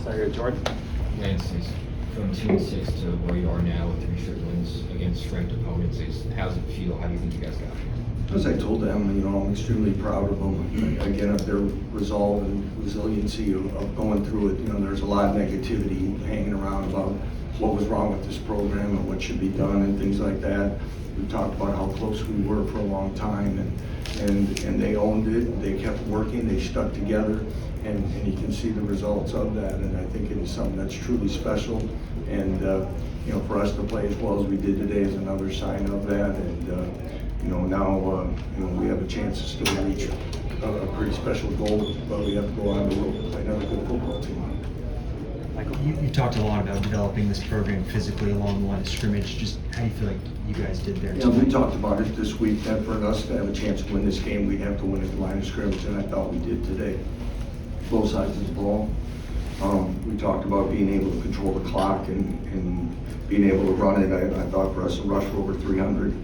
Sorry, here, Jordan. Lance, from 2-6 to where you are now with 3 straight wins against ranked opponents, how does it feel? How do you think you guys got here? As I told them, I'm extremely proud of them. Again, of their resolve and resiliency of going through it. There's a lot of negativity hanging around about what was wrong with this program and what should be done and things like that. We talked about how close we were for a long time, and they owned it. They kept working. They stuck together, and you can see the results of that. And I think it is something that's truly special. And for us to play as well as we did today is another sign of that. And now we have a chance to still reach a pretty special goal, but we have to go on the road and play another good football team. Michael? You talked a lot about developing this program physically along the line of scrimmage. Just how do you feel like you guys did there? Yeah, we talked about it this week, that for us to have a chance to win this game, we'd have to win at the line of scrimmage, and I thought we did today. Both sides of the ball. We talked about being able to control the clock and being able to run it. I thought for us to rush for over 300. I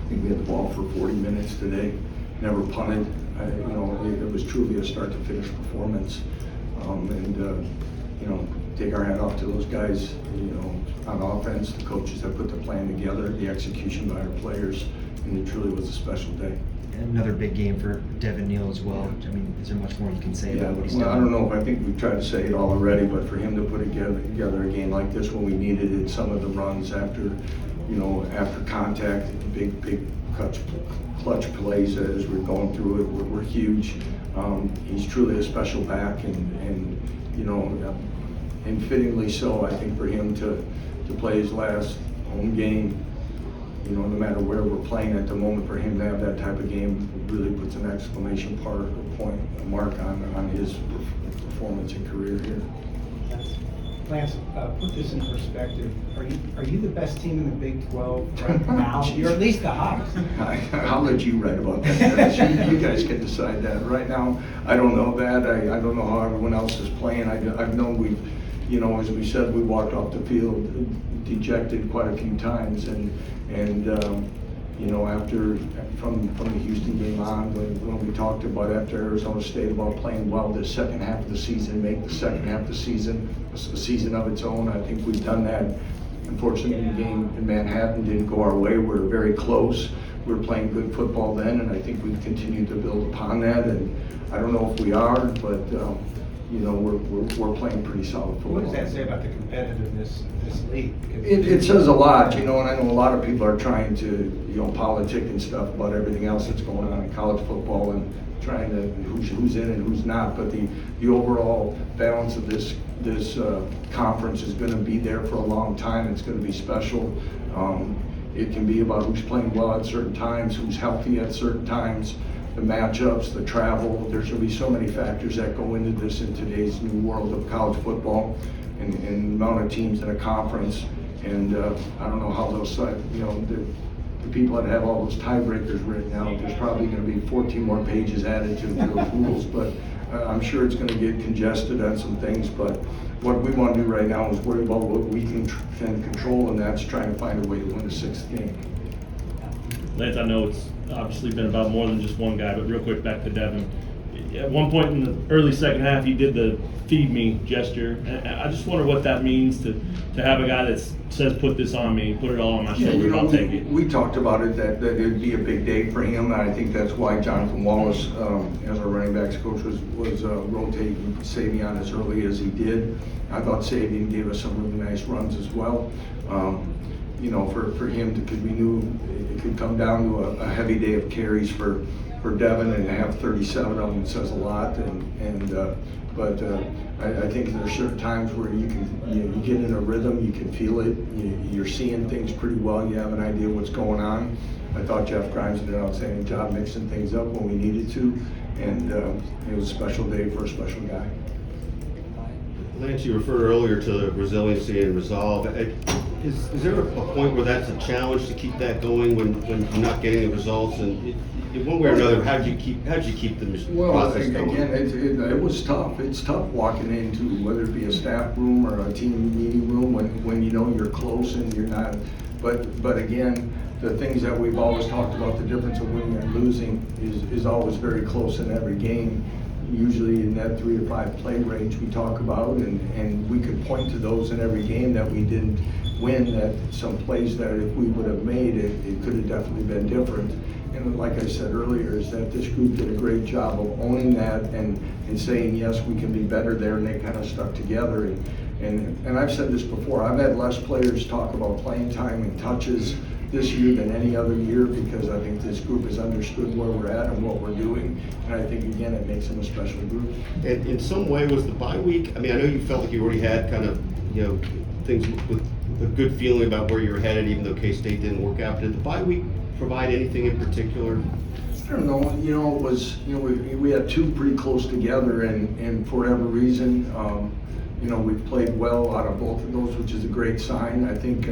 think we had the ball for 40 minutes today. Never punted. It was truly a start to finish performance. Take our hat off to those guys, on offense, the coaches that put the plan together, the execution by our players, and it truly was a special day. Another big game for Devon Neal as well. I mean, is there much more you can say about what he's done? I don't know if I think we've tried to say it all already, but for him to put together a game like this when we needed it, some of the runs after contact, big clutch plays as we're going through it were huge. He's truly a special back, and fittingly so. I think for him to play his last home game, no matter where we're playing at the moment, for him to have that type of game really puts an exclamation point, a mark on his performance and career here. Lance, put this in perspective. Are you the best team in the Big 12 right now? You're at least the hottest. I'll let you write about that. You guys can decide that. Right now, I don't know that. I don't know how everyone else is playing. I've known we've, as we said, we walked off the field dejected quite a few times, and after from the Houston game on, when we talked about after Arizona State about playing well the second half of the season, make the second half of the season a season of its own. I think we've done that. Unfortunately, the game in Manhattan didn't go our way. We were very close. We were playing good football then, and I think we've continued to build upon that. And I don't know if we are, but we're playing pretty solid football. What does that say about the competitiveness of this league? It says a lot, and I know a lot of people are trying to, politic and stuff about everything else that's going on in college football and trying to who's in and who's not. But the overall balance of this conference is going to be there for a long time. It's going to be special. It can be about who's playing well at certain times, who's healthy at certain times, the matchups, the travel. There's going to be so many factors that go into this in today's new world of college football and the amount of teams in a conference. And I don't know how those, the people that have all those tiebreakers written out, there's probably going to be 14 more pages added to those rules, but I'm sure it's going to get congested on some things. But what we want to do right now is worry about what we can control, and that's trying to find a way to win the 6th game. Lance, I know it's obviously been about more than just one guy, but real quick back to Devon. At one point in the early second half, he did the feed me gesture. I just wonder what that means to have a guy that says, put this on me, put it all on my shoulders, I'll take it. We talked about it, that it'd be a big day for him, and I think that's why Jonathan Wallace, as our running backs coach, was rotating Savion as early as he did. I thought Savion gave us some really nice runs as well. For him, because we knew it could come down to a heavy day of carries for Devon, and to have 37 of them says a lot. But I think there are certain times where you get in a rhythm, you can feel it, you're seeing things pretty well, you have an idea what's going on. I thought Jeff Grimes did an outstanding job mixing things up when we needed to, and it was a special day for a special guy. Lance, you referred earlier to resiliency and resolve. Is there a point where that's a challenge to keep that going when you're not getting the results? And in one way or another, how did you keep the process going? Again, it was tough. It's tough walking into whether it be a staff room or a team meeting room when you're close and you're not. But again, the things that we've always talked about, the difference of winning and losing is always very close in every game. usually in that 3 to 5 play range we talk about, and we could point to those in every game that we didn't win, that some plays that if we would have made it, it could have definitely been different. And like I said earlier, is that this group did a great job of owning that and saying, yes, we can be better there, and they kind of stuck together. And I've said this before, I've had less players talk about playing time and touches this year than any other year, because I think this group has understood where we're at and what we're doing. And I think, again, it makes them a special group. And in some way, was the bye week, I mean, I know you felt like you already had kind of, things with a good feeling about where you're headed, even though K-State didn't work out. Did the bye week provide anything in particular? I don't know, it was, we had 2 pretty close together, and for whatever reason, we've played well out of both of those, which is a great sign. I think,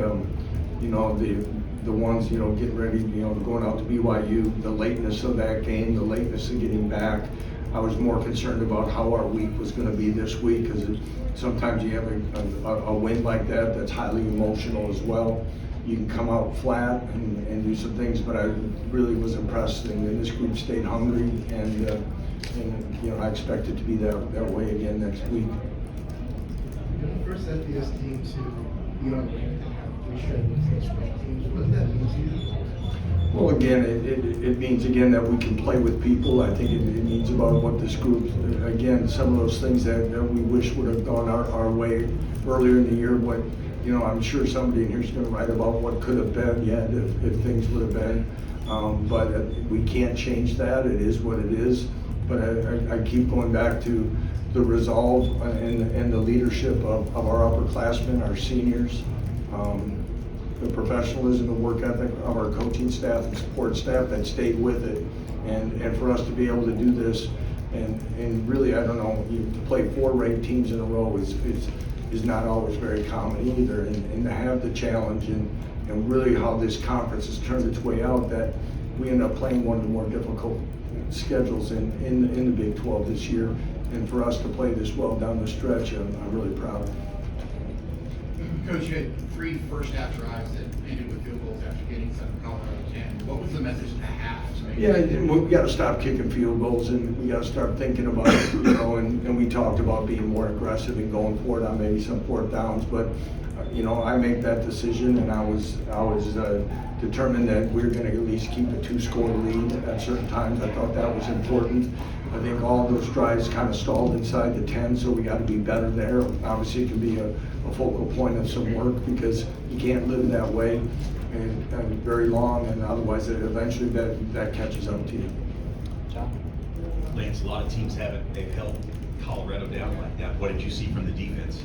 the ones, getting ready, going out to BYU, the lateness of that game, the lateness of getting back. I was more concerned about how our week was going to be this week, because sometimes you have a win like that that's highly emotional as well. You can come out flat and do some things, but I really was impressed, and this group stayed hungry, and I expect it to be that way again next week. The first FBS team to be on rank and have 3 straight wins against ranked teams, what does that mean to you? Well, again, it means, again, that we can play with people. I think it means about what this group, again, some of those things that we wish would have gone our way earlier in the year. What, I'm sure somebody in here is going to write about what could have been yet if things would have been. But we can't change that. It is what it is. But I keep going back to the resolve and the leadership of our upperclassmen, our seniors, the professionalism, the work ethic of our coaching staff and support staff that stayed with it, and for us to be able to do this, and really, I don't know, to play 4 ranked teams in a row is not always very common either, and to have the challenge and really how this conference has turned its way out, that we end up playing one of the more difficult schedules in the Big 12 this year, and for us to play this well down the stretch, I'm really proud. Coach, you had 3 first-half drives that ended with field goals after getting 7 Colorado 10. What was the message at the half to make? Yeah, we got to stop kicking field goals, and we got to start thinking about it, and we talked about being more aggressive and going for it on maybe some 4th downs, but I make that decision, and I was determined that we were going to at least keep a 2-score lead at certain times. I thought that was important. I think all those drives kind of stalled inside the 10, so we got to be better there. Obviously, it can be a focal point of some work, because you can't live that way and very long, and otherwise eventually that catches up to you. Lance, a lot of teams haven't. They've held Colorado down like that. What did you see from the defense?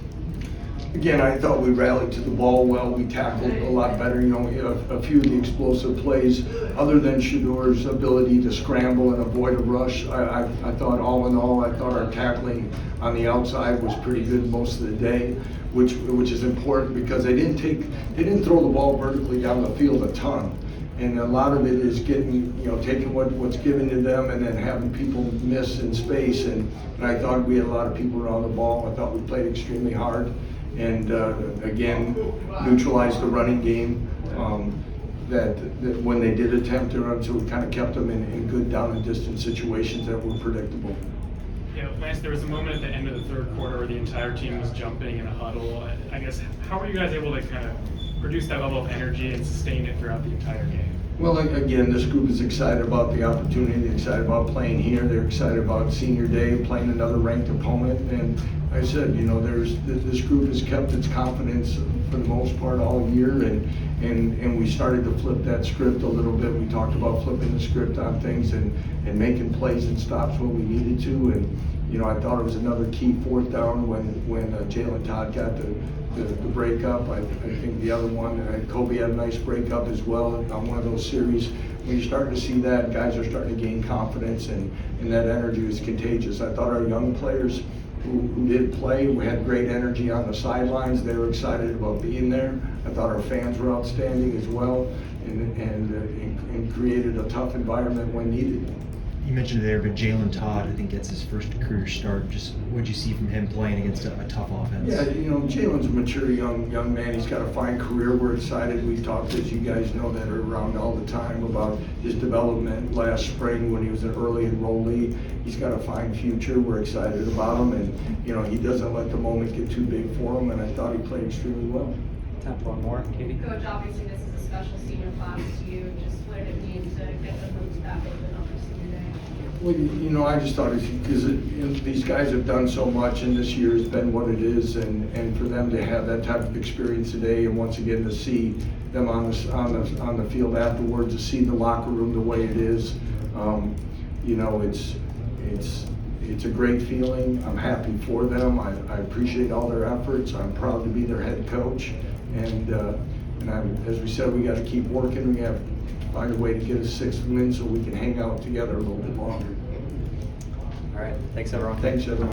Again, I thought we rallied to the ball well. We tackled a lot better. We had a few of the explosive plays. Other than Shadur's ability to scramble and avoid a rush, I thought all in all, I thought our tackling on the outside was pretty good most of the day, which is important, because they didn't throw the ball vertically down the field a ton. And a lot of it is getting, taking what's given to them and then having people miss in space. And I thought we had a lot of people around the ball. I thought we played extremely hard. And again, neutralized the running game that when they did attempt to run, so we kind of kept them in good down and distance situations that were predictable. Yeah, Lance, there was a moment at the end of the 3rd quarter where the entire team was jumping in a huddle. I guess, how were you guys able to kind of produce that level of energy and sustain it throughout the entire game? Well, again, this group is excited about the opportunity. They're excited about playing here. They're excited about senior day, playing another ranked opponent. And I said, this group has kept its confidence for the most part all year, and we started to flip that script a little bit. We talked about flipping the script on things and making plays and stops when we needed to. And I thought it was another key 4th down when Jalen Todd got the breakup. I think the other one, Kobe had a nice breakup as well on one of those series. When you're starting to see that, guys are starting to gain confidence, and that energy was contagious. I thought our young players who did play, we had great energy on the sidelines. They were excited about being there. I thought our fans were outstanding as well, and created a tough environment when needed. You mentioned it there, but Jalen Todd, I think, gets his first career start. Just what'd you see from him playing against a tough offense? Yeah, Jalen's a mature young man. He's got a fine career. We're excited. We've talked, as you guys know, that are around all the time about his development last spring when he was an early enrollee. He's got a fine future. We're excited about him, and he doesn't let the moment get too big for him. And I thought he played extremely well. Time for one more, Katie. Coach, obviously this is a special senior class to you. Just what did it mean to get the boots back open on your senior day? Well, I just thought because these guys have done so much, and this year has been what it is, and for them to have that type of experience today, and once again to see them on the field afterwards, to see the locker room the way it is, it's a great feeling. I'm happy for them. I appreciate all their efforts. I'm proud to be their head coach, and as we said, we got to keep working. We have to find a way to get a 6th win so we can hang out together a little bit longer. All right, thanks everyone. Thanks, everyone.